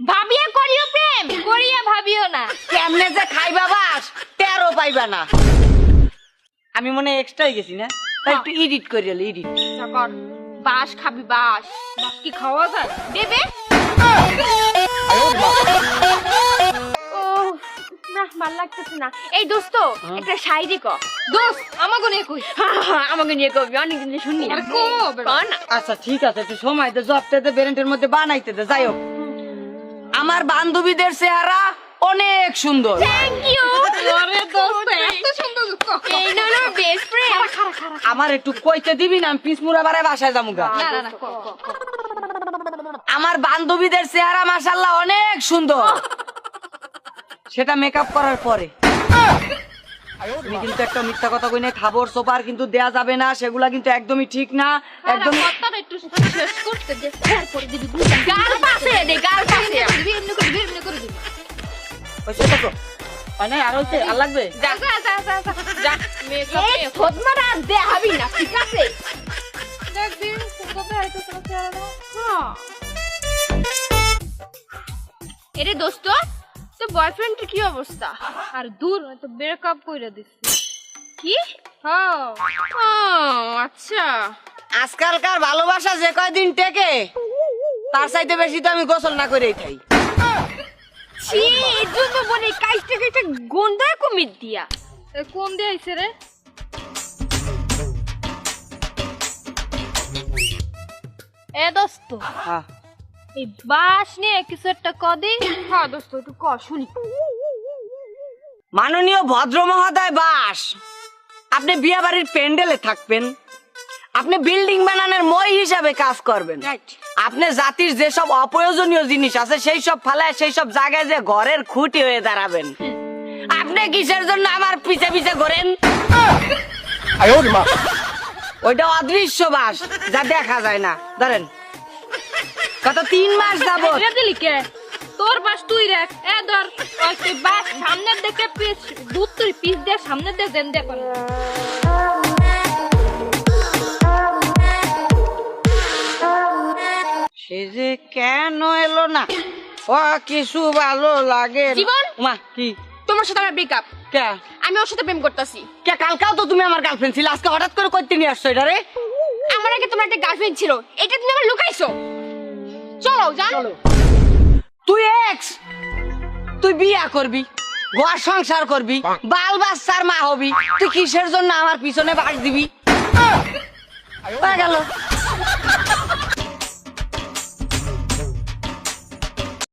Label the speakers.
Speaker 1: ভাবিয়া করিও প্রেম করিয়া ভাবিও না।
Speaker 2: কেমনে যে খাইবা বাস 13 পাইবা না। আমি মনে এক্সট্রাই গেছি না, তাই একটু এডিট করে এলো এডিট।
Speaker 1: কর বাস খাবি বাস বাস কি খাওয়া যায় দেবে? ও না ভাল লাগতেছে না। এই দোস্ত একটা শায়রি ক। দোস্ত আমাকে নিয়ে কই। আমাকে নিয়ে কবি অনেকদিন শুনি না। না
Speaker 2: আচ্ছা ঠিক আছে, একটু সময় দে, জবটাতে বেরেন্টের মধ্যে বানাইতে দে। যাই হোক, আমার বান্ধবীদের চেহারা অনেক সুন্দর।
Speaker 1: Thank you. আরে দোস্ত এত সুন্দর এই নাও বেস্ট ফ্রেন্ড।
Speaker 2: আমার একটু কইতে দিবি না, আমি পিসমুরা বারে বাসায় যামুগা।
Speaker 1: না না না ক ক।
Speaker 2: আমার বান্ধবীদের চেহারা মাশাআল্লাহ অনেক সুন্দর, সেটা মেকআপ করার পরে। তুমি কিন্তু একটা মিথ্যা কথা কই না, খাবার সোপার কিন্তু দেয়া যাবে না, সেগুলা কিন্তু একদমই ঠিক না। একদম
Speaker 1: কথাটা একটু শেষ করতে দে, তারপরে দিবি গাল পাশে দে, গাল পাশে দিবি, এমনি করে দিবি।
Speaker 2: ওইটা দেখো মানে আর হইছে আর লাগবে।
Speaker 1: যা যা যা যা যা মেকআপ এ খোদমারা দে হাবি না, ঠিক আছে? দেখ দিন কোথায় আইতো তোর চেহারা। হ্যাঁ এরে দোস্ত, তো বয়ফ্রেন্ডের কি অবস্থা? আর দূর তো ব্রেকআপ কইরা দিছি। কি? হ্যাঁ আচ্ছা।
Speaker 2: আজকালকার ভালোবাসা যে কয়দিন টেকে, তার চাইতে বেশি তো আমি গোসল না করেই খাই।
Speaker 1: ছি এর জন্য বলে কাইতে কাইতে গন্ধ কমিয়ে দিয়া। কোন দিয়ে আইছে রে? এ দোস্ত
Speaker 2: হ্যাঁ
Speaker 1: এই বাস নিয়ে কিছু একটা কদি। হ্যাঁ দোস্ত একটু ক শুনি।
Speaker 2: মাননীয় ভদ্র মহোদয় বাস, আপনি বিয়া বাড়ির প্যান্ডেলে থাকবেন, আপনি বিল্ডিং বানানোর মই হিসাবে কাজ করবেন, আপনি জাতির যেসব অপ্রয়োজনীয় জিনিস আছে সেই সব ফালায় সেই সব জায়গায় যে ঘরের খুঁটি হয়ে দাঁড়াবেন। আপনি কিসের জন্য আমার পিছে পিছে ঘোরেন? ওইটা অদৃশ্য বাস, যা দেখা যায় না। ধরেন কত 3 মাস যাবত
Speaker 1: এটা দিলি কে? তোর বাস তুই রাখ। এ ধর ওই তুই বাস সামনের দিকে পিস দুধ তুই পিস দে, সামনের দিকে দেন দে করে।
Speaker 2: সে যে কেন এলো না, ও কিছু ভালো লাগে না।
Speaker 1: জীবন!
Speaker 2: মা কি
Speaker 1: তোমার সাথে আমার ব্রেকআপ।
Speaker 2: কে
Speaker 1: আমি ওর সাথে প্রেম করতেছি।
Speaker 2: কে কালকাও তো তুমি আমার গার্লফ্রেন্ড ছিল, আজকে হঠাৎ করে করতে নিয়ে আসছো এটা রে?
Speaker 1: আমার আগে তোমার একটা গার্লফ্রেন্ড ছিল, এটা তুমি আমার লুকাইছো। চলো যান।
Speaker 2: তুই এক্স, তুই বিয়া করবি, ঘর সংসার করবি, বাল বাচ্চার মা হবি, তুই কিসের জন্য আমার পিছনে বাস দিবি? গেল